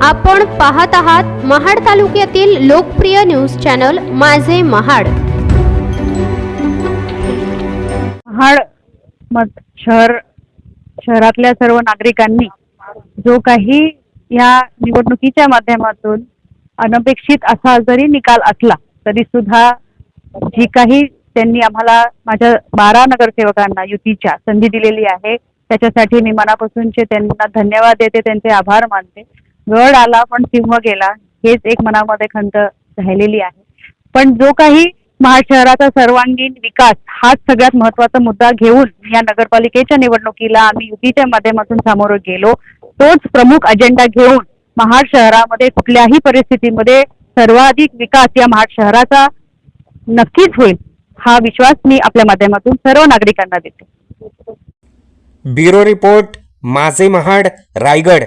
आपण पाहत आहात महाड तालुक्यातील लोकप्रिय न्यूज चॅनल माझे महाड. महाड शहरातल्या सर्व नागरिकांनी जो काही या निवडणुकीच्या माध्यमातून अनपेक्षित असा जरी निकाल असला तरी सुद्धा जी काही त्यांनी आम्हाला माझ्या 12 नगरसेवकांना युतीच्या संधी दिलेली आहे त्याच्यासाठी मी मनापासूनचे त्यांना धन्यवाद देते, त्यांचे आभार मानते. गड आला पण सिंह गेला हेच एक मनामध्ये खंत राहिलेली आहे. पण जो काही महाड शहराचा सर्वांगीण विकास हाच सगळ्यात महत्त्वाचा मुद्दा घेऊन या नगरपालिकेच्या निवडणुकीला आम्ही युतीच्या माध्यमातून सामोरं गेलो. तोच प्रमुख अजेंडा घेऊन महाड शहरामध्ये कुठल्याही परिस्थितीमध्ये सर्वाधिक विकास या महाड शहराचा नक्कीच होईल हा विश्वास मी आपल्या माध्यमातून सर्व नागरिकांना देते. ब्युरो रिपोर्ट माझे महाड रायगड.